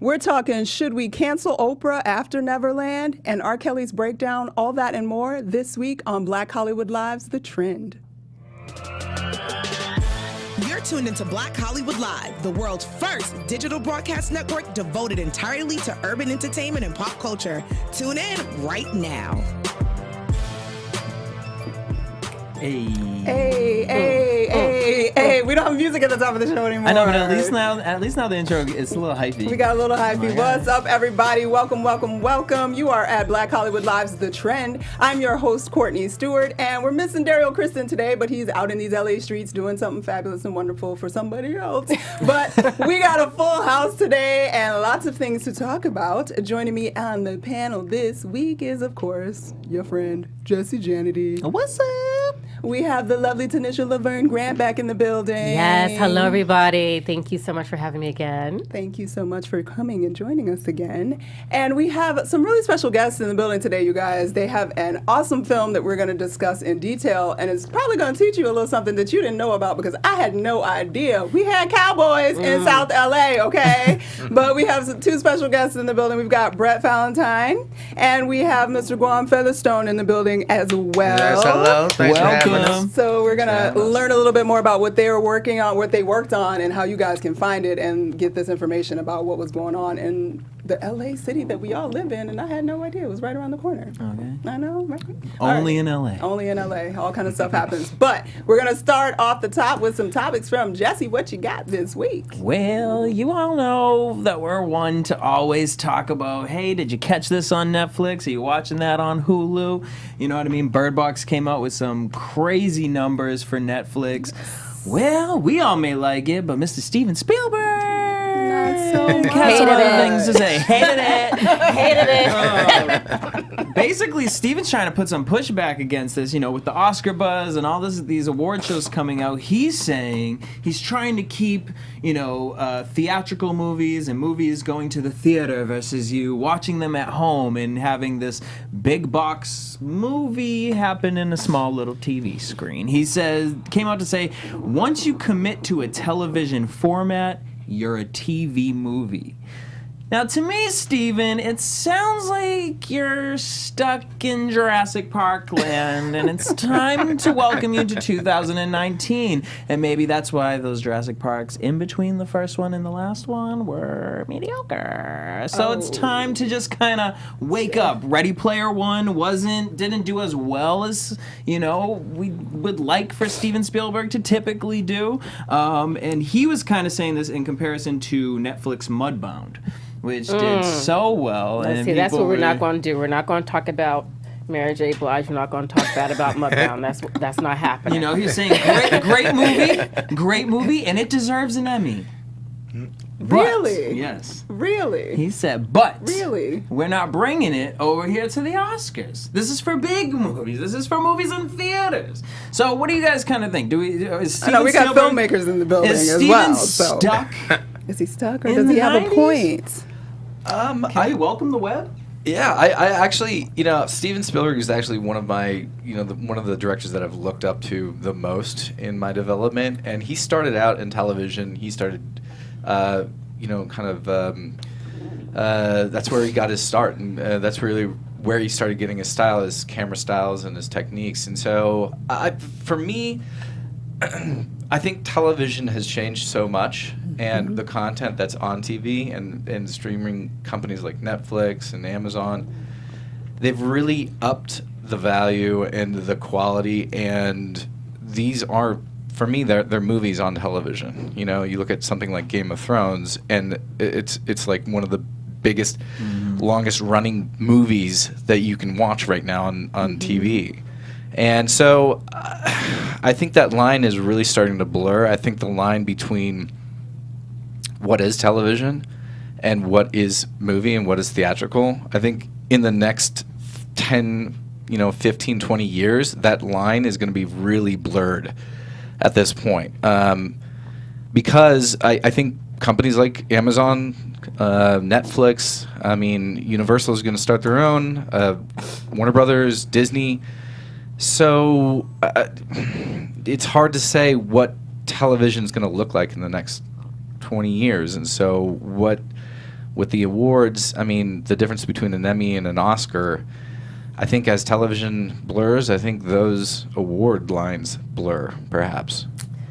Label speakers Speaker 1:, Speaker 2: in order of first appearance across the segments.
Speaker 1: We're talking, should we cancel Oprah after Neverland? And R. Kelly's breakdown, all that and more this week on Black Hollywood Live's The Trend.
Speaker 2: You're tuned into Black Hollywood Live, the world's first digital broadcast network devoted entirely to urban entertainment and pop culture. Tune in right now.
Speaker 1: Hey. We don't have music at the top of the show anymore.
Speaker 3: I know, but at least now the intro is a little hypey.
Speaker 1: We got a little hypey. What's up, everybody? Welcome. You are at Black Hollywood Live's The Trend. I'm your host, Courtney Stewart, and we're missing Daryl Kristen today, but he's out in these LA streets doing something fabulous and wonderful for somebody else. But we got a full house today and lots of things to talk about. Joining me on the panel this week is, of course, your friend, Jessie Janity.
Speaker 3: What's up?
Speaker 1: We have the lovely Tanisha LaVerne Grant back in the building.
Speaker 4: Yes, hello everybody. Thank you so much for having me again.
Speaker 1: Thank you so much for coming and joining us again. And we have some really special guests in the building today, you guys. They have an awesome film that we're going to discuss in detail, and it's probably going to teach you a little something that you didn't know about because I had no idea. We had cowboys in South LA, okay? But we have two special guests in the building. We've got Brett Valentine, and we have Mr. Guam Featherstone in the building as well.
Speaker 5: Yes, hello. Thanks for having us.
Speaker 1: So we're going to learn a little bit more about what they were working on, what they worked on, and how you guys can find it and get this information about what was going on in the LA city that we all live in. And I had no idea. It was right around the corner.
Speaker 3: Okay.
Speaker 1: I know, right?
Speaker 3: Only in LA.
Speaker 1: Only in LA. All kind of stuff happens. But we're going to start off the top with some topics from Jessie. What you got this week?
Speaker 3: Well, you all know that we're one to always talk about, hey, did you catch this on Netflix? Are you watching that on Hulu? You know what I mean? Bird Box came out with some crazy numbers for Netflix. Well, we all may like it, but Mr. Steven Spielberg
Speaker 1: Not so much.
Speaker 3: has some other things to say. Hated it.
Speaker 4: Hated it.
Speaker 3: Basically, Steven's trying to put some pushback against this, you know, with the Oscar buzz and all these award shows coming out. He's saying he's trying to keep, you know, theatrical movies and movies going to the theater versus you watching them at home and having this big box movie happen in a small little TV screen. He came out to say, once you commit to a television format, you're a TV movie. Now, to me, Steven, it sounds like you're stuck in Jurassic Park land, and it's time to welcome you to 2019. And maybe that's why those Jurassic Parks in between the first one and the last one were mediocre. So it's time to just kind of wake up. Ready Player One didn't do as well as, you know, we would like for Steven Spielberg to typically do. And he was kind of saying this in comparison to Netflix Mudbound, which did so well.
Speaker 4: Let's see, that's what we're not going to do. We're not going to talk about Mary J. Blige. We're not going to talk bad about Mudbound. That's not happening.
Speaker 3: You know, he's saying great movie, and it deserves an Emmy.
Speaker 1: Really?
Speaker 3: But, yes.
Speaker 1: Really?
Speaker 3: He said, but
Speaker 1: Really?
Speaker 3: we're not bringing it over here to the Oscars. This is for big movies. This is for movies in theaters. So what do you guys kind of think?
Speaker 1: I know we got filmmakers in the building as well. So.
Speaker 3: Stuck?
Speaker 1: Is he stuck or does he have 90s? A point?
Speaker 3: Can we welcome the web?
Speaker 5: Yeah, I actually, you know, Steven Spielberg is actually one of my, you know, one of the directors that I've looked up to the most in my development. And he started out in television. He started, you know, kind of, that's where he got his start. And that's really where he started getting his style, his camera styles and his techniques. And so for me, I think television has changed so much, and the content that's on TV and streaming companies like Netflix and Amazon, they've really upped the value and the quality, and these are, for me, they're movies on television. You know, you look at something like Game of Thrones, and it's like one of the biggest, longest running movies that you can watch right now on TV. And so I think that line is really starting to blur. I think the line between what is television and what is movie and what is theatrical, I think in the next 10, 15, 20 years, that line is going to be really blurred at this point. Because I think companies like Amazon, Netflix, Universal is going to start their own, Warner Brothers, Disney. So it's hard to say what television is going to look like in the next 20 years. And so what with the awards, I mean, the difference between an Emmy and an Oscar, I think as television blurs, I think those award lines blur, perhaps.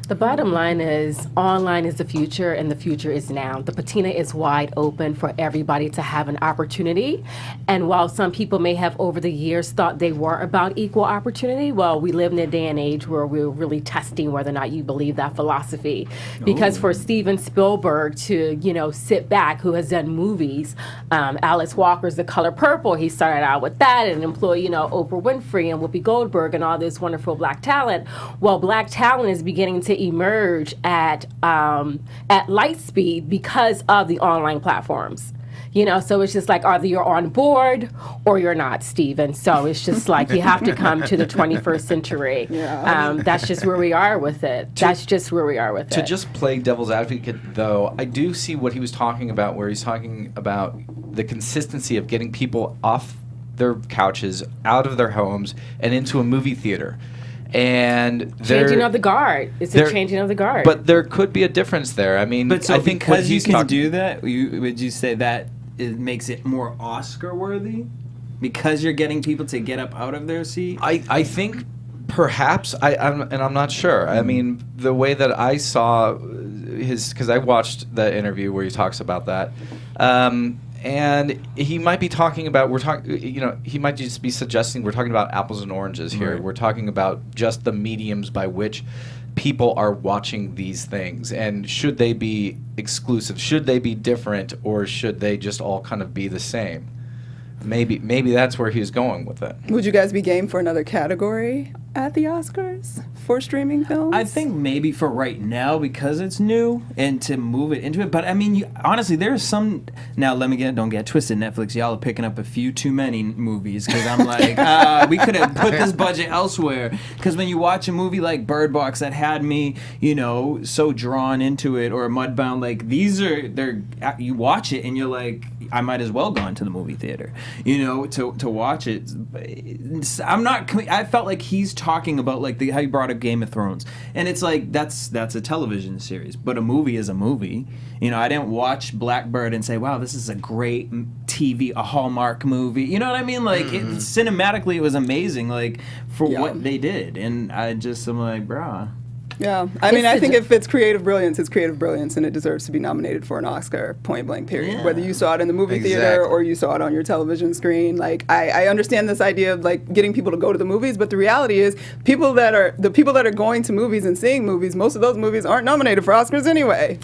Speaker 4: The bottom line is online is the future and the future is now. The patina is wide open for everybody to have an opportunity. And while some people may have over the years thought they were about equal opportunity, well, we live in a day and age where we're really testing whether or not you believe that philosophy. Because for Steven Spielberg to, sit back, who has done movies, Alice Walker's The Color Purple, he started out with that and employed, Oprah Winfrey and Whoopi Goldberg and all this wonderful black talent. Well, black talent is beginning to emerge at light speed because of the online platforms. So it's just like either you're on board or you're not, Steven. So it's just like you have to come to the 21st century. That's just where we are with it. To
Speaker 5: just play devil's advocate, though, I do see what he was talking about, where he's talking about the consistency of getting people off their couches, out of their homes, and into a movie theater. And
Speaker 4: changing of the guard. It's a changing of the guard.
Speaker 5: But there could be a difference there. I mean,
Speaker 3: but so
Speaker 5: I think
Speaker 3: because you can do that, would you say that it makes it more Oscar worthy? Because you're getting people to get up out of their seat?
Speaker 5: I think perhaps, I'm not sure. I mean, the way that I saw because I watched that interview where he talks about that. And he might be talking about, he might just be suggesting we're talking about apples and oranges here. Right. We're talking about just the mediums by which people are watching these things. And should they be exclusive? Should they be different? Or should they just all kind of be the same? Maybe that's where he's going with it.
Speaker 1: Would you guys be game for another category at the Oscars for streaming films?
Speaker 3: I think maybe for right now because it's new and to move it into it. But I mean, honestly, there's some. Now, don't get twisted. Netflix, y'all are picking up a few too many movies because I'm like, we could have put this budget elsewhere. Because when you watch a movie like Bird Box that had me, so drawn into it, or Mudbound, like you watch it and you're like, I might as well go into the movie theater, to watch it. I felt like he's talking about like how you brought up Game of Thrones, and it's like that's a television series, but a movie is a movie. I didn't watch Blackbird and say, wow, this is a great TV, a Hallmark movie. You know what I mean? Like cinematically, it was amazing, like for what they did, and I'm like, brah.
Speaker 1: Yeah, I mean, I think if it's creative brilliance, it's creative brilliance, and it deserves to be nominated for an Oscar, point blank, period. Yeah. Whether you saw it in the movie theater or you saw it on your television screen, like I understand this idea of like getting people to go to the movies, but the reality is, the people that are going to movies and seeing movies, most of those movies aren't nominated for Oscars anyway.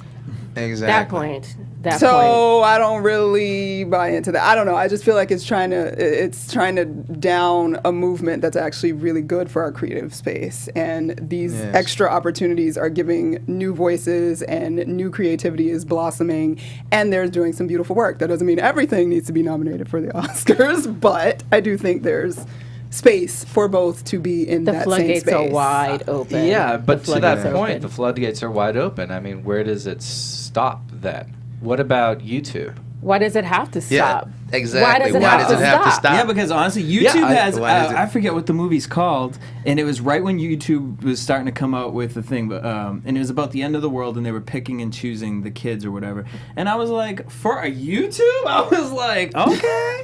Speaker 4: Exactly. That point.
Speaker 1: I don't really buy into that. I don't know. I just feel like it's trying to down a movement that's actually really good for our creative space. And these extra opportunities are giving new voices, and new creativity is blossoming, and they're doing some beautiful work. That doesn't mean everything needs to be nominated for the Oscars, but I do think there's space for both to be in that same space.
Speaker 4: The floodgates are wide open.
Speaker 5: Yeah, but to that point, the floodgates are wide open. I mean, where does it stop then? What about YouTube?
Speaker 4: Why does it have to stop?
Speaker 6: Yeah, exactly. Why does it have to stop?
Speaker 3: Yeah, because honestly, YouTube has, I forget what the movie's called, and it was right when YouTube was starting to come out with the thing, but and it was about the end of the world, and they were picking and choosing the kids or whatever. And I was like, for a YouTube? I was like, okay,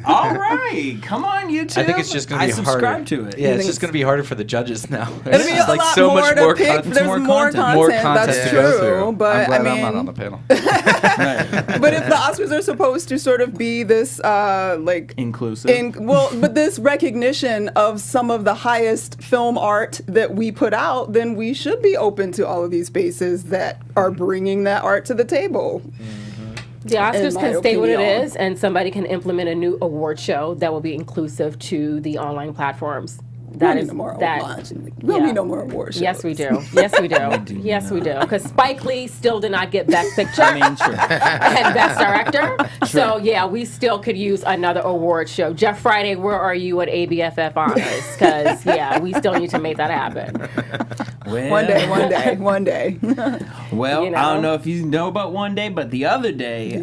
Speaker 3: all right, come on, YouTube.
Speaker 5: I think it's just going to be harder. I
Speaker 3: subscribe to it.
Speaker 5: Yeah, it's just going to be harder for the judges now.
Speaker 1: It'll be a lot so much more content. There's more content. That's true. But
Speaker 5: I'm glad I'm not on the panel.
Speaker 1: But if the Oscars are supposed to sort of be this
Speaker 3: inclusive,
Speaker 1: but this recognition of some of the highest film art that we put out, then we should be open to all of these spaces that are bringing that art to the table.
Speaker 4: The Oscars can stay what it is, and somebody can implement a new award show that will be inclusive to the online platforms.
Speaker 1: We'll need no more award shows.
Speaker 4: Yes, we do. Yes, we do. Yes, we do. Because Spike Lee still did not get Best Picture and Best Director. So, yeah, we still could use another award show. Jeff Friday, where are you at ABFF Honors? Because, we still need to make that happen.
Speaker 1: Well, one day.
Speaker 3: Well, I don't know if you know about one day, but the other day,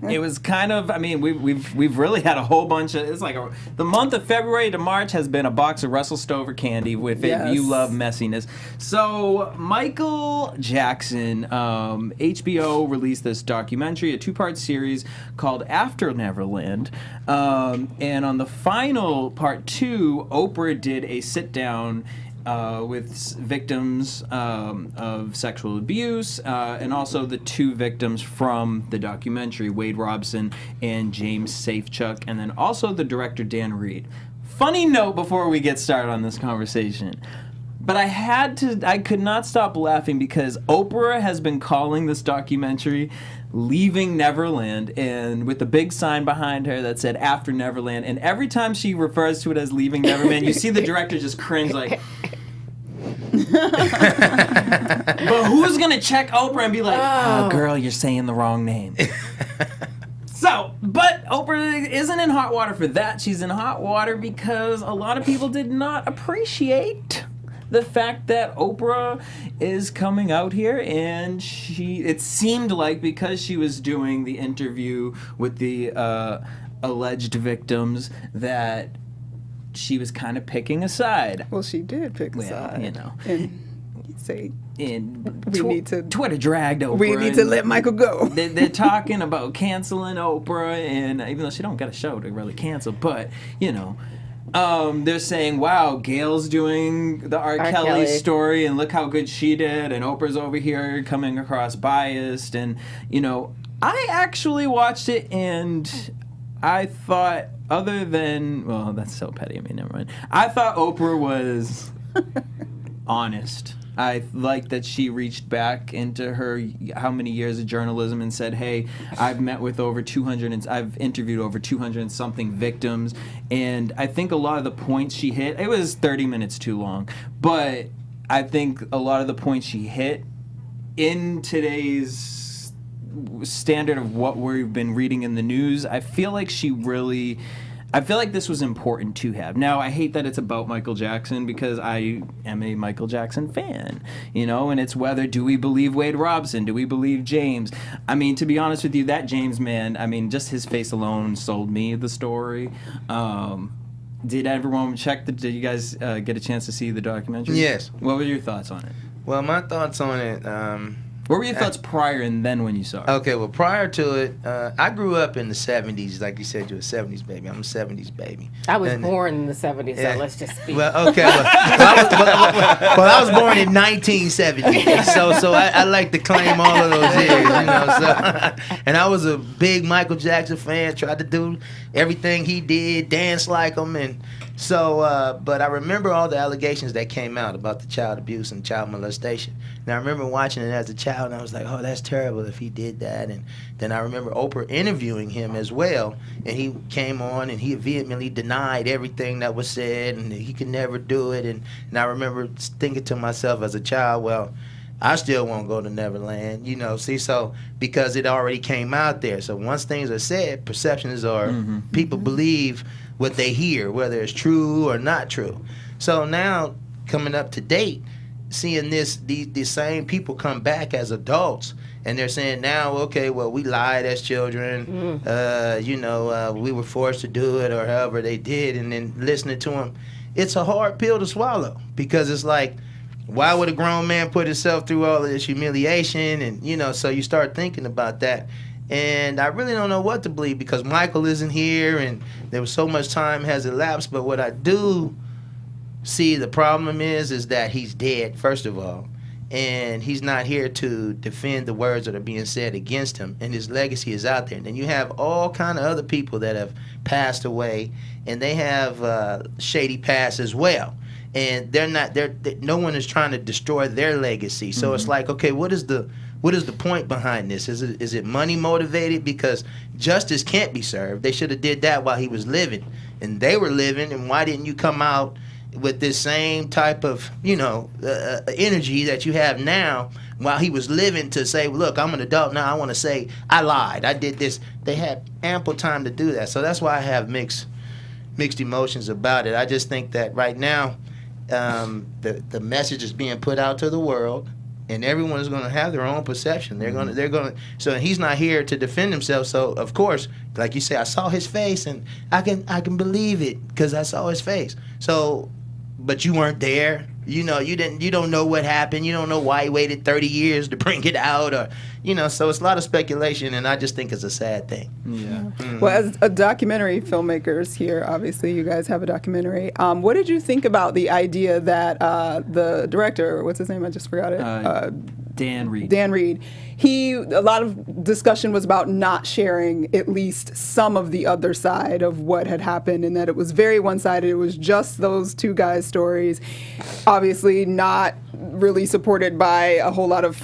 Speaker 3: it was kind of, I mean, we've really had a whole bunch of, it's like the month of February to March has been a box of Russell Stover candy with
Speaker 1: Yes.
Speaker 3: if you love messiness. So Michael Jackson, HBO released this documentary, a 2-part series called After Neverland. And on the final part 2, Oprah did a sit-down with victims of sexual abuse, and also the 2 victims from the documentary, Wade Robson and James Safechuck, and then also the director Dan Reed. Funny note before we get started on this conversation, but I could not stop laughing because Oprah has been calling this documentary Leaving Neverland, and with the big sign behind her that said After Neverland, and every time she refers to it as Leaving Neverland, you see the director just cringe like... But who's gonna check Oprah and be like, oh, girl, you're saying the wrong name? So, but Oprah isn't in hot water for that. She's in hot water because a lot of people did not appreciate the fact that Oprah is coming out here, and it seemed like because she was doing the interview with the alleged victims that she was kind of picking a side.
Speaker 1: Well, she did pick a side.
Speaker 3: You know.
Speaker 1: And say,
Speaker 3: and
Speaker 1: we need to...
Speaker 3: Twitter dragged Oprah.
Speaker 1: We need to let Michael go.
Speaker 3: They're talking about canceling Oprah, and even though she don't got a show to really cancel, but, you know... they're saying, wow, Gayle's doing the R. Kelly story, and look how good she did, and Oprah's over here coming across biased, and, you know, I actually watched it, and I thought, other than, well, that's so petty, I mean, never mind. I thought Oprah was honest. I like that she reached back into her how many years of journalism and said, hey, I've met with over 200 and I've interviewed over 200 and something victims, and I think a lot of the points she hit, it was 30 minutes too long, but I think a lot of the points she hit in today's standard of what we've been reading in the news, I feel like this was important to have. Now, I hate that it's about Michael Jackson because I am a Michael Jackson fan, you know, and it's whether do we believe Wade Robson, do we believe James? I mean, to be honest with you, that James man, I mean, just his face alone sold me the story. Did everyone did you guys get a chance to see the documentary?
Speaker 6: Yes.
Speaker 3: What were your thoughts on it?
Speaker 6: Well, my thoughts on it...
Speaker 3: what were your thoughts prior and then when you saw it?
Speaker 6: Okay, well, prior to it, I grew up in the 70s. Like you said, you're a 70s baby. I'm a 70s baby.
Speaker 4: I was born in the 70s, so let's just speak.
Speaker 6: Well, okay. I was born in 1970. So I like to claim all of those years, you know. So, and I was a big Michael Jackson fan, tried to do everything he did, dance like him. And so, but I remember all the allegations that came out about the child abuse and child molestation. And I remember watching it as a child, and I was like, oh, that's terrible if he did that. And then I remember Oprah interviewing him as well, and he came on, and he vehemently denied everything that was said, and he could never do it. And I remember thinking to myself as a child, well, I still won't go to Neverland, you know, so because it already came out there. So once things are said, perceptions are, people believe what they hear, whether it's true or not true. So now, coming up to date, seeing these same people come back as adults, and they're saying now, okay, well, we lied as children, you know, we were forced to do it, or however they did, and then listening to them, it's a hard pill to swallow, because it's like, why would a grown man put himself through all of this humiliation? And, you know, so you start thinking about that. And I really don't know what to believe, because Michael isn't here, and there was so much time has elapsed. But what I do see the problem is that he's dead, first of all, and he's not here to defend the words that are being said against him, and his legacy is out there. And then you have all kind of other people that have passed away, and they have shady past as well. And no one is trying to destroy their legacy. So it's like, okay, what is the point behind this? Is it money motivated? Because justice can't be served. They should have did that while he was living, and they were living. And why didn't you come out with this same type of, you know, energy that you have now while he was living, to say, look, I'm an adult now, I want to say I lied, I did this? They had ample time to do that. So that's why I have mixed emotions about it. I just think that right now, the message is being put out to the world, and everyone is going to have their own perception. They're going to. So he's not here to defend himself. So of course, like you say, I saw his face, and I can believe it because I saw his face. So, but you weren't there. You don't know what happened. You don't know why he waited 30 years to bring it out, or so it's a lot of speculation, and I just think it's a sad thing.
Speaker 3: Yeah.
Speaker 6: Mm-hmm.
Speaker 1: Well, as a documentary filmmakers here, obviously you guys have a documentary. What did you think about the idea that the director, what's his name? I just forgot it.
Speaker 3: Dan Reed.
Speaker 1: Dan Reed. A lot of discussion was about not sharing at least some of the other side of what had happened, and that it was very one-sided. It was just those two guys' stories. Obviously not really supported by a whole lot of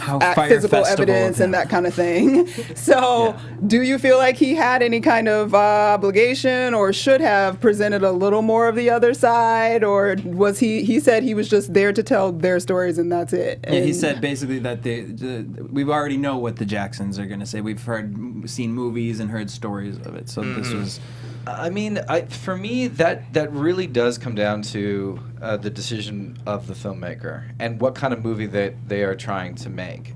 Speaker 1: physical evidence and that kind of thing. So do you feel like he had any kind of obligation or should have presented a little more of the other side, or was he said he was just there to tell their stories and that's it?
Speaker 3: Yeah, he said basically that we already know what the Jacksons are going to say. We've seen movies and heard stories of it. So this was...
Speaker 5: I mean, for me, that really does come down to the decision of the filmmaker and what kind of movie they are trying to make.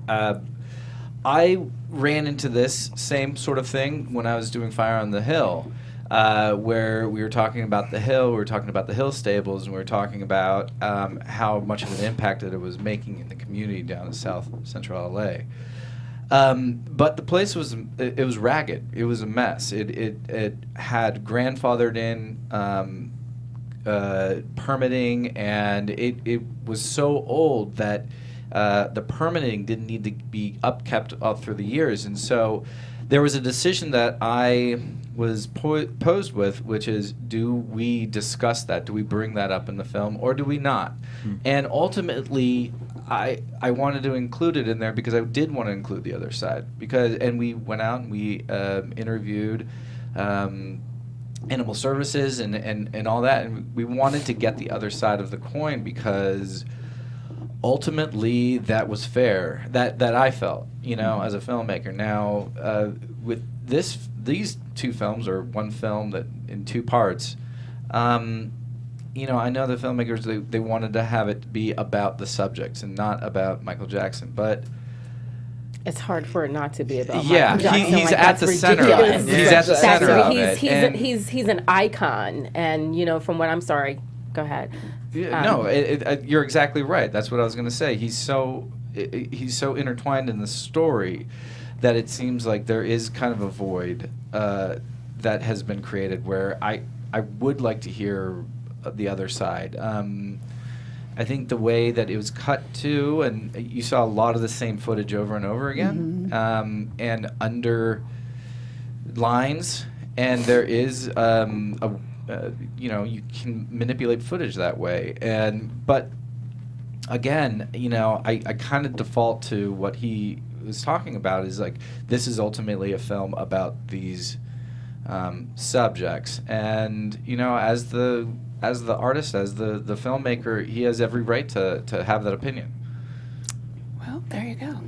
Speaker 5: I ran into this same sort of thing when I was doing Fire on the Hill, where we were talking about the Hill, we were talking about the Hill Stables, and we were talking about how much of an impact that it was making in the community down in South Central LA. But the place was ragged. It was a mess. It had grandfathered in permitting, and it was so old that the permitting didn't need to be kept up through the years. And so there was a decision that I was posed with, which is, do we discuss that? Do we bring that up in the film, or do we not? And ultimately, I wanted to include it in there because I did want to include the other side. And we went out and we interviewed animal services and all that, and we wanted to get the other side of the coin because ultimately that was fair, that I felt, as a filmmaker. Now, with these two films, or one film that in two parts, I know the filmmakers, they wanted to have it be about the subjects and not about Michael Jackson, but
Speaker 4: it's hard for it not to be about
Speaker 5: Michael Jackson. He's at the center of it. He's at the center of it.
Speaker 4: He's an icon, and from what I'm sorry, go ahead.
Speaker 5: You're exactly right. That's what I was going to say. He's so intertwined in the story that it seems like there is kind of a void that has been created where I would like to hear the other side. I think the way that it was cut to, and you saw a lot of the same footage over and over again, and under lines, and there is you can manipulate footage that way, but again, I kind of default to what he was talking about, is like, this is ultimately a film about these subjects, and as the artist, as the filmmaker, he has every right to have that opinion.
Speaker 1: Well, there you go.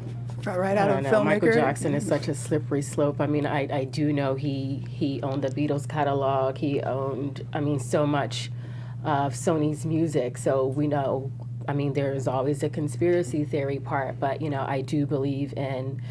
Speaker 1: Right out of filmmaker.
Speaker 4: Michael Jackson is such a slippery slope. I mean, I do know he owned the Beatles catalog. He owned, so much of Sony's music. So we know, there's always a conspiracy theory part, but, I do believe in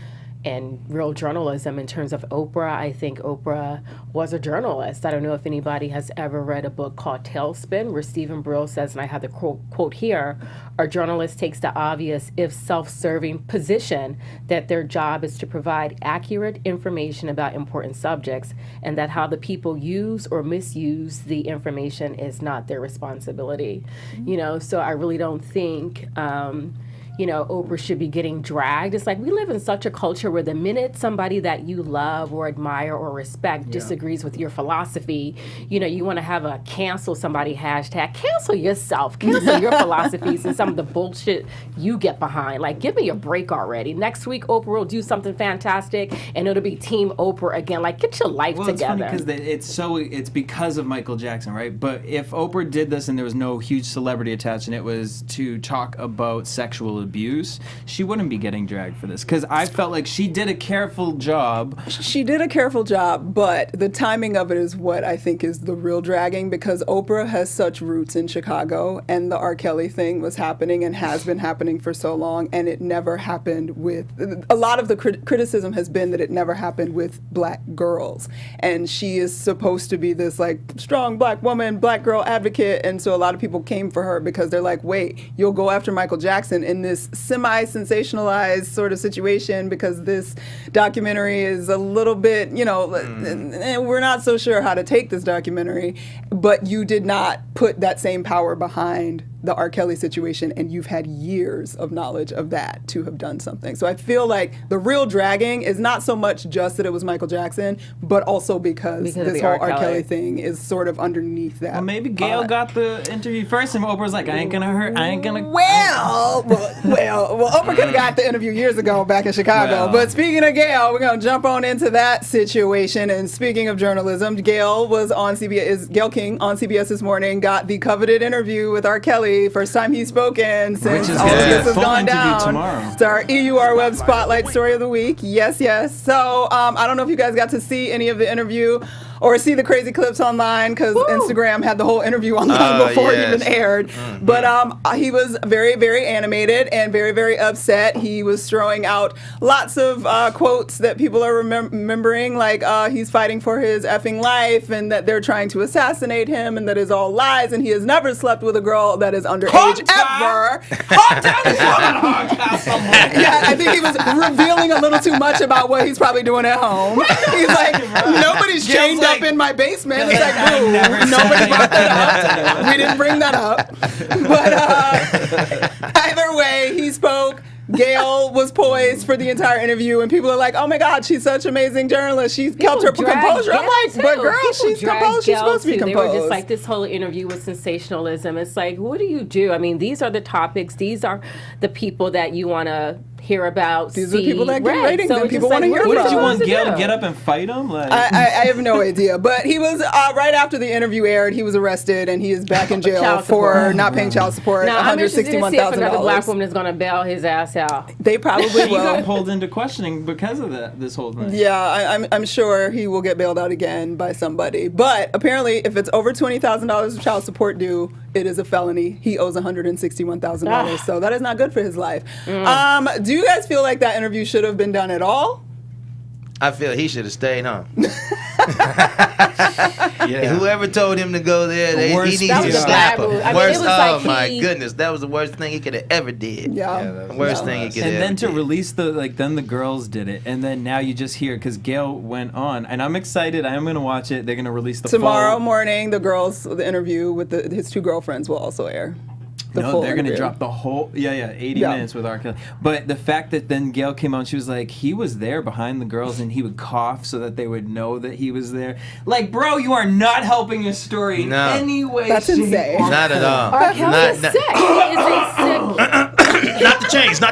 Speaker 4: real journalism in terms of Oprah. I think Oprah was a journalist. I don't know if anybody has ever read a book called Tailspin, where Stephen Brill says, and I have the quote here, a journalist takes the obvious, if self-serving position that their job is to provide accurate information about important subjects, and that how the people use or misuse the information is not their responsibility. So I really don't think Oprah should be getting dragged. It's like we live in such a culture where the minute somebody that you love or admire or respect disagrees with your philosophy, you want to have a cancel somebody hashtag. Cancel yourself. Cancel your philosophies and some of the bullshit you get behind. Like, give me a break already. Next week, Oprah will do something fantastic, and it'll be Team Oprah again. Like, get your life together.
Speaker 3: It's funny because it's because of Michael Jackson, right? But if Oprah did this and there was no huge celebrity attached, and it was to talk about sexual abuse, she wouldn't be getting dragged for this. Because I felt like she did a careful job.
Speaker 1: She did a careful job, but the timing of it is what I think is the real dragging, because Oprah has such roots in Chicago, and the R. Kelly thing was happening and has been happening for so long, and it never happened with, a lot of the criticism has been that it never happened with black girls. And she is supposed to be this like strong black woman, black girl advocate, and so a lot of people came for her because they're like, wait, you'll go after Michael Jackson in this semi-sensationalized sort of situation because this documentary is a little bit, we're not so sure how to take this documentary, but you did not put that same power behind the R. Kelly situation, and you've had years of knowledge of that to have done something. So I feel like the real dragging is not so much just that it was Michael Jackson, but also because this whole R. Kelly thing is sort of underneath that.
Speaker 3: Well, maybe Gayle got the interview first, and Oprah was like, I ain't gonna hurt, I ain't gonna...
Speaker 1: Well, Oprah could have got the interview years ago back in Chicago.
Speaker 3: Well.
Speaker 1: But speaking of Gayle, we're gonna jump on into that situation. And speaking of journalism, Gayle was on CBS, Gayle King on CBS this morning, got the coveted interview with R. Kelly. First time he's spoken since all of this has gone down.
Speaker 3: Tomorrow.
Speaker 1: It's our EUR Web Spotlight Story of the Week. Yes. So I don't know if you guys got to see any of the interview or see the crazy clips online, because Instagram had the whole interview online before it even aired. Mm-hmm. But he was very, very animated and very, very upset. He was throwing out lots of quotes that people are remembering, like he's fighting for his effing life, and that they're trying to assassinate him, and that is all lies, and he has never slept with a girl that is underage ever. Yeah, I think he was revealing a little too much about what he's probably doing at home. He's like, nobody's chained up in my basement. It's like, boo, nobody brought that up. We didn't bring that up. But either way, he spoke. Gayle was poised for the entire interview, and people are like, "Oh my God, she's such an amazing journalist. She's kept her composure." I'm like, "But girl, she's composed. She's supposed to be composed."
Speaker 4: They were just like, this whole interview was sensationalism. It's like, what do you do? I mean, these are the topics. These are the people that you want to hear about.
Speaker 1: These are the people that get ratings,
Speaker 4: so
Speaker 1: and people want to hear from.
Speaker 3: What did you want Gayle to get up and fight him? Like,
Speaker 1: I have no idea. But he was right after the interview aired. He was arrested, and he is back in jail for not paying child support.
Speaker 4: Now, I'm interested to see if another
Speaker 1: $161,000.
Speaker 4: black woman is going to bail his ass out.
Speaker 1: They probably
Speaker 3: he
Speaker 1: will.
Speaker 3: got pulled into questioning because of this whole thing.
Speaker 1: Yeah, I'm sure he will get bailed out again by somebody. But apparently, if it's over $20,000 of child support due, it is a felony. He owes $161,000, so that is not good for his life. Do you guys feel like that interview should have been done at all?
Speaker 6: I feel he should have stayed home. Whoever told him to go there, he needs to slap him. My goodness, that was the worst thing he could have ever did. The worst thing he could have ever did.
Speaker 3: And then to release then the girls did it, and then now you just hear, because Gayle went on, and I'm excited. I am going to watch it. They're going to release the
Speaker 1: tomorrow morning. The interview with his two girlfriends will also air.
Speaker 3: They're going to drop the whole 80 minutes with R. Kelly. But the fact that then Gayle came on, she was like, he was there behind the girls, and he would cough so that they would know that he was there. Like, bro, you are not helping your story in any way.
Speaker 1: That's insane.
Speaker 6: Not at all.
Speaker 4: R. Kelly is sick. He is a sick...
Speaker 6: Not the chains.
Speaker 1: Don't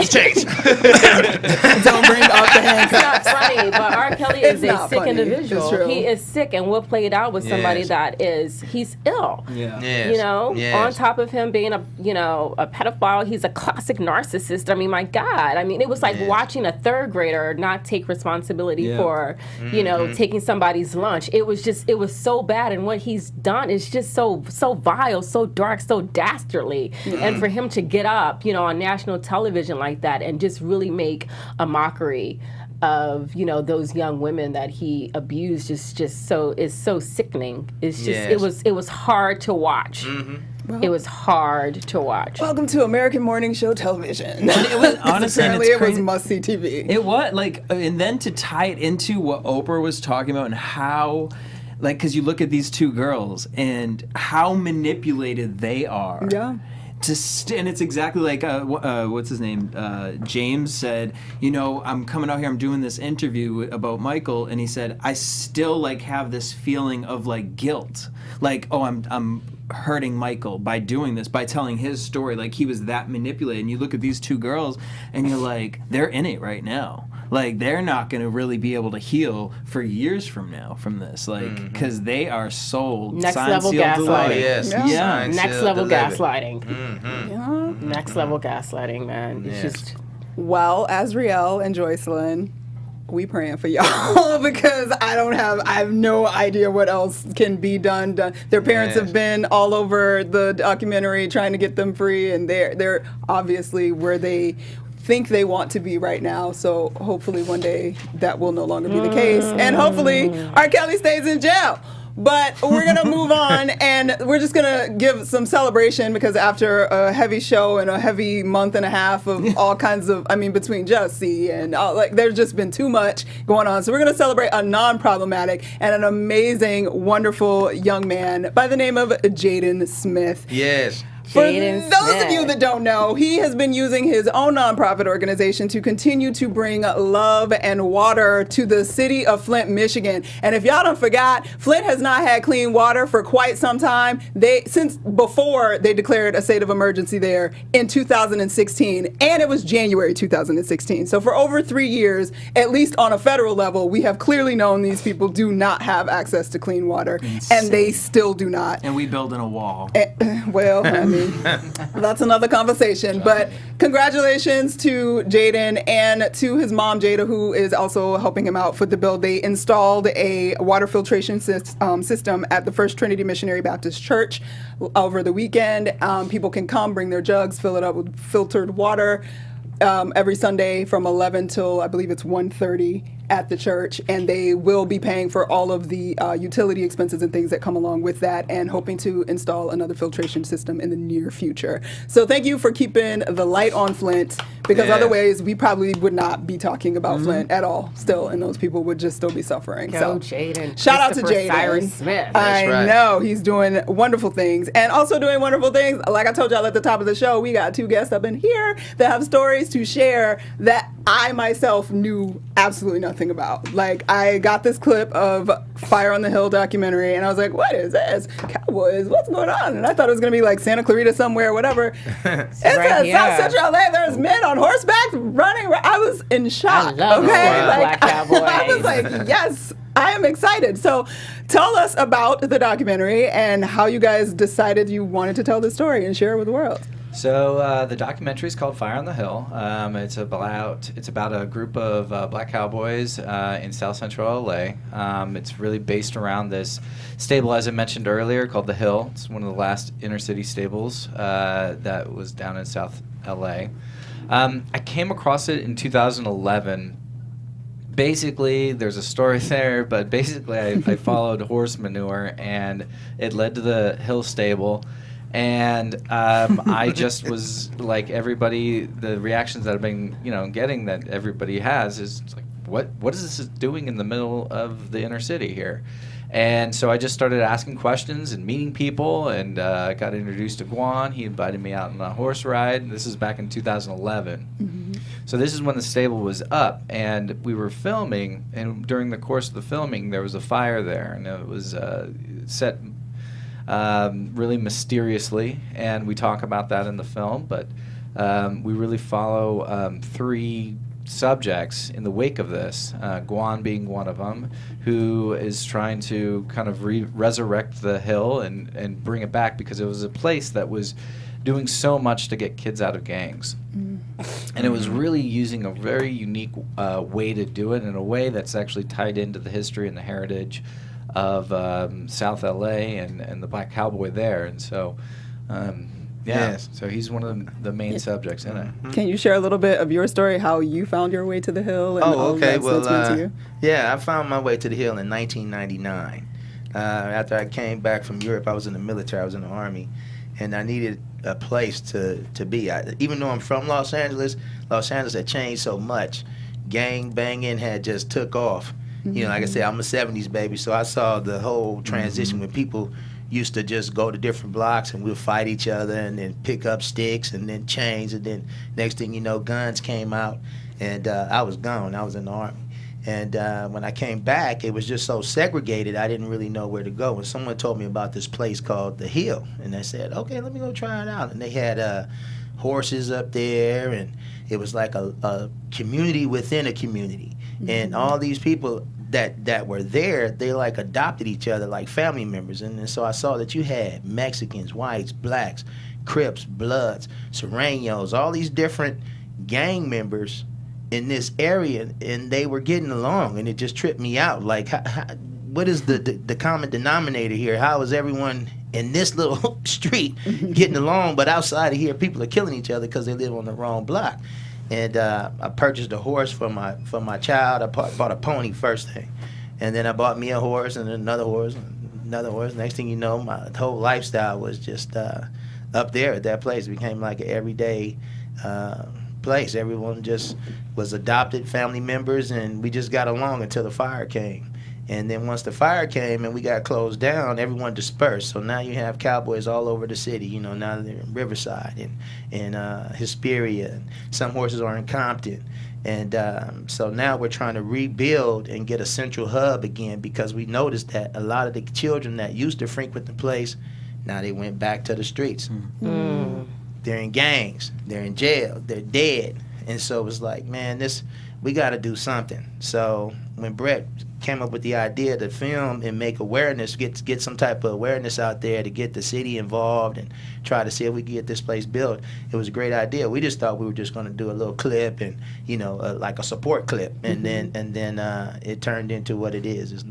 Speaker 1: bring up the hands.
Speaker 4: It's not funny, but R. Kelly is a sick individual. He is sick, and we'll play it out with somebody that he's ill. On top of him being a pedophile, he's a classic narcissist. I mean, my God. I mean, it was like watching a third grader not take responsibility for, taking somebody's lunch. It was so bad, and what he's done is just so vile, so dark, so dastardly. And for him to get up, on national television like that and just really make a mockery of those young women that he abused is so sickening. It's just it was hard to watch. It was hard to watch.
Speaker 1: Welcome to American morning show television.
Speaker 3: It was honestly,
Speaker 1: apparently it was must-see TV.
Speaker 3: It was and then to tie it into what Oprah was talking about and how, because you look at these two girls and how manipulated they are.
Speaker 1: Yeah.
Speaker 3: And it's exactly like what's his name? James said, I'm coming out here, I'm doing this interview about Michael, and he said, I still have this feeling of guilt, I'm hurting Michael by doing this, by telling his story, he was that manipulated. And you look at these two girls, and you're like, they're in it right now. They're not going to really be able to heal for years from now from this, because they are sold.
Speaker 4: Next level gaslighting.
Speaker 6: Next level
Speaker 4: gaslighting.
Speaker 1: Yeah.
Speaker 4: Next level gaslighting, man. It's
Speaker 6: Yes.
Speaker 4: just
Speaker 1: Well, Azriel and Joycelyn, we praying for y'all because I have no idea what else can be done. Their parents
Speaker 5: Yes.
Speaker 1: have been all over the documentary trying to get them free, and they're obviously where they think they want to be right now. So hopefully one day that will no longer be the case, and hopefully R. Kelly stays in jail. But we're going to move on, and we're just going to give some celebration because after a heavy show and a heavy month and a half of all kinds of, between Jussie and all, there's just been too much going on. So we're going to celebrate a non-problematic and an amazing, wonderful young man by the name of Jaden Smith.
Speaker 6: Yes.
Speaker 1: For
Speaker 4: Jaden
Speaker 1: those of
Speaker 4: Smith.
Speaker 1: you that don't know, he has been using his own nonprofit organization to continue to bring love and water to the city of Flint, Michigan. And if y'all don't forgot, Flint has not had clean water for quite some time. Since before they declared a state of emergency there in 2016, and it was January 2016. So for over 3 years, at least on a federal level, we have clearly known these people do not have access to clean water, and they still do not.
Speaker 3: And we building a wall.
Speaker 1: Well, that's another conversation. But congratulations to Jaden and to his mom, Jada, who is also helping him out with the bill. They installed a water filtration system at the First Trinity Missionary Baptist Church over the weekend. People can come, bring their jugs, fill it up with filtered water every Sunday from 11 till, I believe it's 1:30 at the church, and they will be paying for all of the utility expenses and things that come along with that, and hoping to install another filtration system in the near future. So thank you for keeping the light on Flint, because
Speaker 6: Yeah.
Speaker 1: other ways we probably would not be talking about Flint at all still, and those people would just still be suffering.
Speaker 4: Go
Speaker 1: So
Speaker 4: Jaden.
Speaker 1: shout out to
Speaker 4: Christopher
Speaker 1: Jaden.
Speaker 4: Cyrus Smith.
Speaker 1: I
Speaker 6: right.
Speaker 1: know he's doing wonderful things, and also doing wonderful things. Like I told y'all at the top of the show, we got 2 guests up in here that have stories to share that I myself knew absolutely nothing about. Like, I got this clip of Fire on the Hill documentary, and I was like, what is this? Cowboys, what's going on? And I thought it was going to be like Santa Clarita somewhere, whatever. It's
Speaker 4: right here.
Speaker 1: South Central LA. There's men on horseback running. I was in shock.
Speaker 4: I love
Speaker 1: okay?
Speaker 4: the Black Cowboys.
Speaker 1: I was like, yes, I am excited. So tell us about the documentary and how you guys decided you wanted to tell this story and share it with the world.
Speaker 5: So the documentary is called Fire on the Hill. It's about a group of black cowboys in South Central LA. It's really based around this stable, as I mentioned earlier, called The Hill. It's one of the last inner city stables that was down in South LA. I came across it in 2011. Basically, there's a story there, but basically I followed horse manure, and it led to the Hill stable. And I just was like everybody, the reactions that I've been, getting that everybody has is like, what is this doing in the middle of the inner city here? And so I just started asking questions and meeting people, and got introduced to Guan. He invited me out on a horse ride. This is back in 2011. Mm-hmm. So this is when the stable was up, and we were filming, and during the course of the filming, there was a fire there, and it was set really mysteriously, and we talk about that in the film, but we really follow 3 subjects in the wake of this, Guan being one of them, who is trying to kind of resurrect the Hill and bring it back, because it was a place that was doing so much to get kids out of gangs. And it was really using a very unique way to do it, in a way that's actually tied into the history and the heritage of South LA and the black cowboy there. And so,
Speaker 6: Yes.
Speaker 5: so he's one of the main subjects in it.
Speaker 1: Can you share a little bit of your story, how you found your way to the Hill? And all
Speaker 6: okay.
Speaker 1: that's meant to you?
Speaker 6: Yeah, I found my way to the Hill in 1999. After I came back from Europe, I was in the military. I was in the Army, and I needed a place to be. Even though I'm from Los Angeles had changed so much. Gang banging had just took off. Mm-hmm. Like I said, I'm a 70s baby, so I saw the whole transition when people used to just go to different blocks and we'll fight each other and then pick up sticks and then chains, and then next thing you know, guns came out, and I was gone. I was in the Army. And when I came back, it was just so segregated, I didn't really know where to go. And someone told me about this place called The Hill, and I said, okay, let me go try it out. And they had horses up there, and it was like a community within a community. Mm-hmm. And all these people that were there, they like adopted each other like family members. And so I saw that you had Mexicans, whites, blacks, Crips, Bloods, Serranos, all these different gang members in this area, and they were getting along, and it just tripped me out. Like, what is the common denominator here? How is everyone in this little street getting along, but outside of here, people are killing each other because they live on the wrong block? And I purchased a horse for my child. I bought a pony first thing, and then I bought me a horse, and another horse, and another horse. Next thing you know, my whole lifestyle was just up there at that place. It became like an everyday place. Everyone just was adopted family members, and we just got along until the fire came. And then once the fire came and we got closed down, everyone dispersed. So now you have cowboys all over the city. You know, now they're in Riverside and Hesperia, and some horses are in Compton. And so now we're trying to rebuild and get a central hub again, because we noticed that a lot of the children that used to frequent the place, now they went back to the streets. They're in gangs, they're in jail, they're dead. And so it was like, man, we got to do something. So when Brett came up with the idea to film and make awareness, get some type of awareness out there to get the city involved and try to see if we could get this place built, it was a great idea. We just thought we were just going to do a little clip and, you know, like a support clip, and then it turned into what it is. It's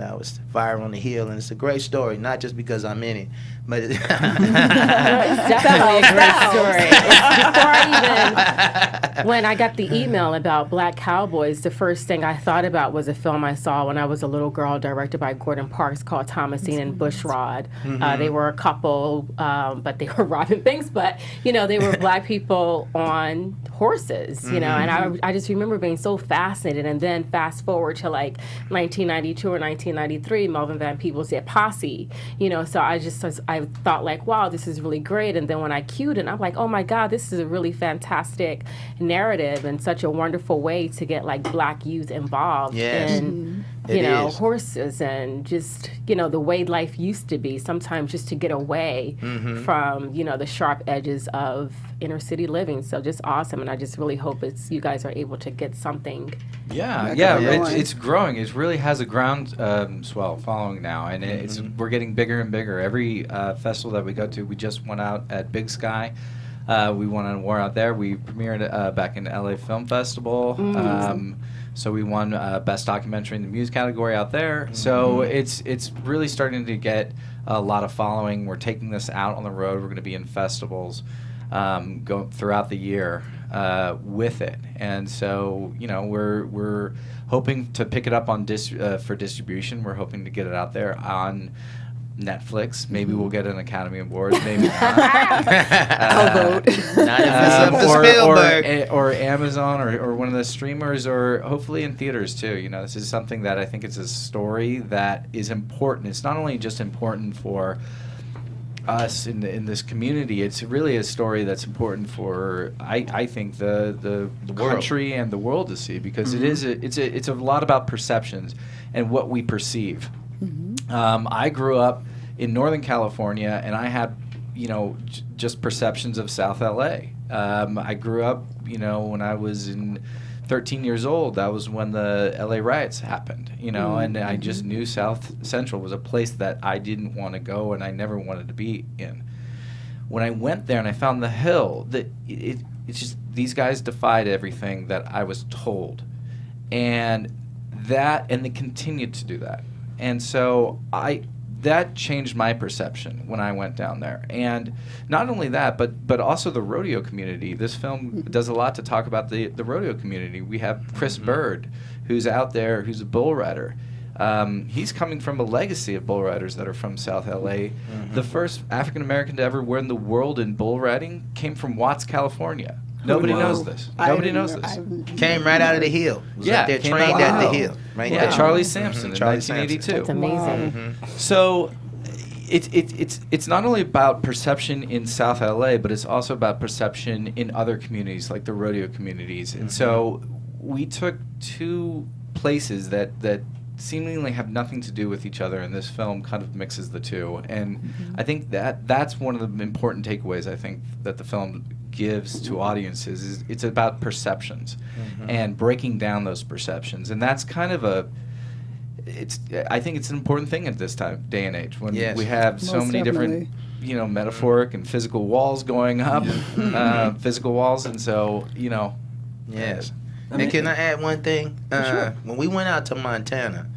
Speaker 6: Fire on the Hill, and it's a great story, not just because I'm in it, but
Speaker 4: It's definitely a great story. When I got the email about Black Cowboys, the first thing I thought about was a film I saw when I was a little girl, directed by Gordon Parks, called Thomasine and Bushrod. They were a couple, but they were robbing things. But, you know, they were Black people on horses, you know, and I just remember being so fascinated. And then fast forward to like 1992 or 1993, Melvin Van Peebles did Posse, you know, so I thought like, wow, this is really great. And then when I cued it, I'm like, oh my God, this is a really fantastic narrative and such a wonderful way to get like Black youth involved in, you know, horses and just, you know, the way life used to be, sometimes just to get away from, you know, the sharp edges of inner city living. So just awesome. And I just really hope you guys are able to get something.
Speaker 5: It's growing. It really has a ground swell following now, and we're getting bigger and bigger. Every festival that we go to, we just went out at Big Sky. We won an award out there. We premiered back in LA Film Festival. So we won Best Documentary in the Muse category out there. So it's really starting to get a lot of following. We're taking this out on the road. We're going to be in festivals go throughout the year with it. And so, you know, we're hoping to pick it up on for distribution. We're hoping to get it out there on Netflix. Maybe we'll get an Academy Award. Maybe not.
Speaker 1: I'll vote.
Speaker 5: Or Amazon or one of the streamers, or hopefully in theaters too. You know, this is something that I think it's a story that is important. It's not only just important for us in this community. It's really a story that's important for I think the country and the world to see, because it's a lot about perceptions and what we perceive. I grew up in Northern California, and I had, you know, just perceptions of South LA. I grew up, you know, when I was 13 years old. That was when the LA riots happened, you know, and I just knew South Central was a place that I didn't want to go and I never wanted to be in. When I went there and I found the Hill, it's just, these guys defied everything that I was told, and they continued to do that. And so that changed my perception when I went down there. And not only that, but also the rodeo community. This film does a lot to talk about the rodeo community. We have Chris Bird, who's out there, who's a bull rider. He's coming from a legacy of bull riders that are from South LA. The first African American to ever win the world in bull riding came from Watts, California. Nobody knows this. Nobody knows this.
Speaker 6: Came right out of the Hill. Was up there trained at the Hill. Right there.
Speaker 5: Charlie Sampson in 1982.
Speaker 4: That's amazing.
Speaker 5: So it's not only about perception in South LA, but it's also about perception in other communities, like the rodeo communities. And so we took two places that seemingly have nothing to do with each other, and this film kind of mixes the two. And I think that's one of the important takeaways, I think, that the film gives to audiences is it's about perceptions and breaking down those perceptions. And that's kind of I think it's an important thing at this day and age when we have so many different metaphoric and physical walls going up, physical walls, and so
Speaker 6: Yes. And can I add one thing?
Speaker 1: Sure.
Speaker 6: When we went out to Montana,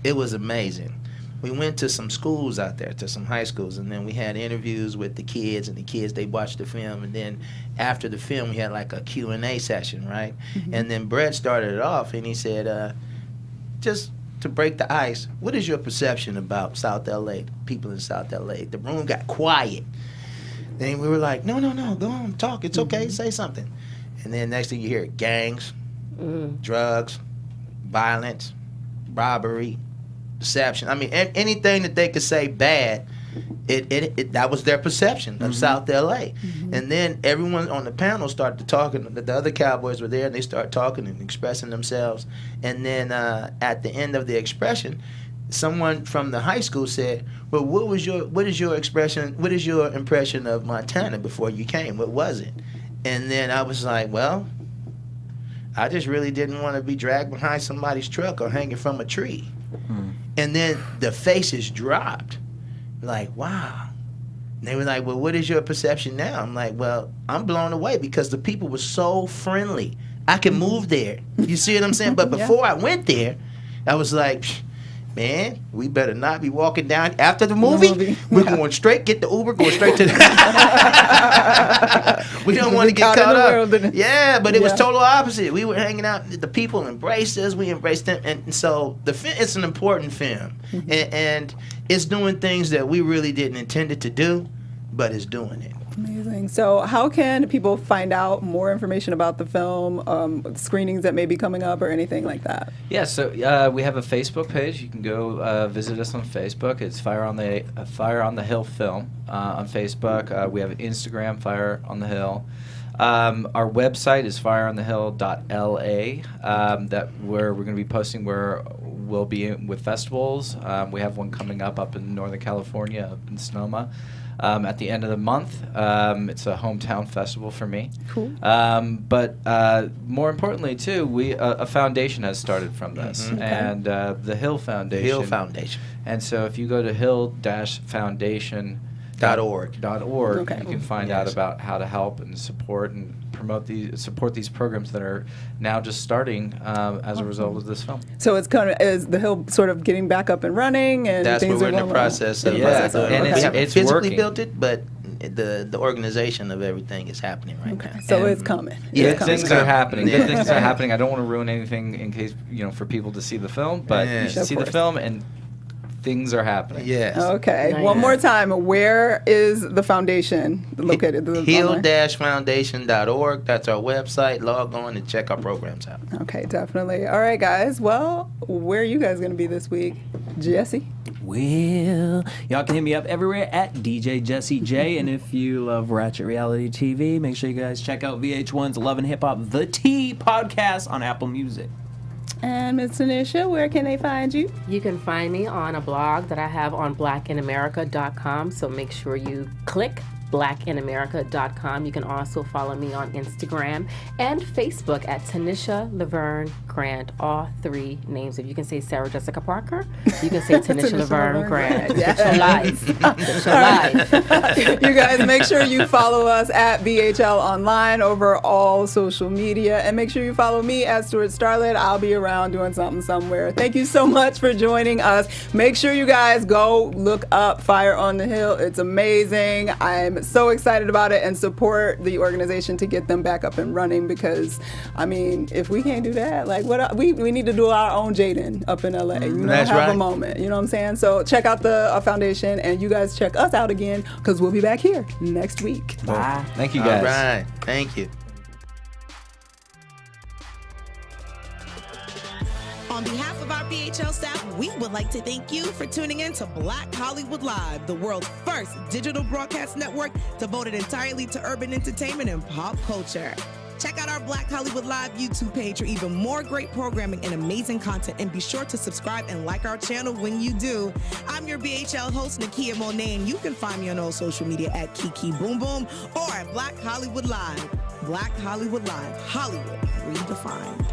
Speaker 6: it was amazing. We went to some schools out there, to some high schools, and then we had interviews with the kids, and the kids, they watched the film, and then after the film, we had like a Q&A session, right? And then Brett started it off, and he said, just to break the ice, what is your perception about South LA, people in South LA? The room got quiet. Then we were like, no, go on, talk, it's okay, say something. And then next thing you hear, gangs, drugs, violence, robbery, deception. I mean, anything that they could say bad, that was their perception of South LA. And then everyone on the panel started to talk, and the other cowboys were there, and they started talking and expressing themselves. And then at the end of the expression, someone from the high school said, well, what is your impression of Montana before you came? What was it? And then I was like, well, I just really didn't want to be dragged behind somebody's truck or hanging from a tree. And then the faces dropped. Like, wow. And they were like, well, what is your perception now? I'm like, well, I'm blown away because the people were so friendly. I can move there. You see what I'm saying? But before I went there, I was like, man, we better not be walking down after the movie. We're going straight, get the Uber, going straight to the... We don't want to get caught up. Yeah, but it was total opposite. We were hanging out. The people embraced us. We embraced them. And so it's an important film. And it's doing things that we really didn't intend it to do, but it's doing it.
Speaker 1: Amazing. So how can people find out more information about the film, screenings that may be coming up or anything like that?
Speaker 5: Yeah, so we have a Facebook page. You can go visit us on Facebook. It's Fire on the Hill Film on Facebook. We have Instagram, Fire on the Hill. Our website is fireonthehill.la, where we're going to be posting where we'll be with festivals. We have one coming up in Northern California, up in Sonoma. At the end of the month. It's a hometown festival for me.
Speaker 1: Cool.
Speaker 5: But more importantly, too, a foundation has started from this, and the Hill Foundation.
Speaker 6: Hill Foundation.
Speaker 5: And so if you go to hill-foundation.org, you can find out about how to help and support and support these programs that are now just starting as a result of this film.
Speaker 1: So is the Hill sort of getting back up and running, and
Speaker 6: that's
Speaker 1: things
Speaker 6: what we're
Speaker 1: are
Speaker 6: in the process of.
Speaker 5: And
Speaker 6: we haven't
Speaker 5: it's
Speaker 6: physically
Speaker 5: working.
Speaker 6: built it, but the organization of everything is happening right now.
Speaker 1: So it's coming.
Speaker 5: Yeah,
Speaker 1: It's coming.
Speaker 5: things are happening. Good things are happening. I don't want to ruin anything in case for people to see the film, but you should see the film and things are happening.
Speaker 6: Yes.
Speaker 1: Okay. One more time. Where is the foundation located?
Speaker 6: Hill-foundation.org. That's our website. Log on and check our programs out.
Speaker 1: Okay, definitely. All right, guys. Well, where are you guys going to be this week? Jesse?
Speaker 3: Well, y'all can hit me up everywhere at DJ Jesse J. And if you love Ratchet Reality TV, make sure you guys check out VH1's Love and Hip Hop The T podcast on Apple Music.
Speaker 1: And Ms. Tanisha, where can they find you?
Speaker 4: You can find me on a blog that I have on blackinamerica.com, so make sure you click blackinamerica.com. You can also follow me on Instagram and Facebook at Tanisha LaVerne Grant, all three names. If you can say Sarah Jessica Parker, you can say Tanisha LaVerne Grant.
Speaker 1: Yes.
Speaker 4: It's your life.
Speaker 1: You guys, make sure you follow us at BHL Online over all social media, and make sure you follow me at Stuart Starlet. I'll be around doing something somewhere. Thank you so much for joining us. Make sure you guys go look up Fire on the Hill. It's amazing. I'm so excited about it, and support the organization to get them back up and running, because I mean, if we can't do that, like we need to do our own Jaden up in LA.
Speaker 6: That's
Speaker 1: have
Speaker 6: right.
Speaker 1: a moment. You know what I'm saying? So check out the foundation, and you guys check us out again, because we'll be back here next week.
Speaker 3: Bye.
Speaker 5: Thank you, guys.
Speaker 6: All right. Thank you.
Speaker 2: On behalf of our BHL staff, we would like to thank you for tuning in to Black Hollywood Live, the world's first digital broadcast network devoted entirely to urban entertainment and pop culture. Check out our Black Hollywood Live YouTube page for even more great programming and amazing content, and be sure to subscribe and like our channel when you do. I'm your BHL host, Nakia Monet, and you can find me on all social media at Kiki Boom Boom or at Black Hollywood Live. Black Hollywood Live, Hollywood redefined.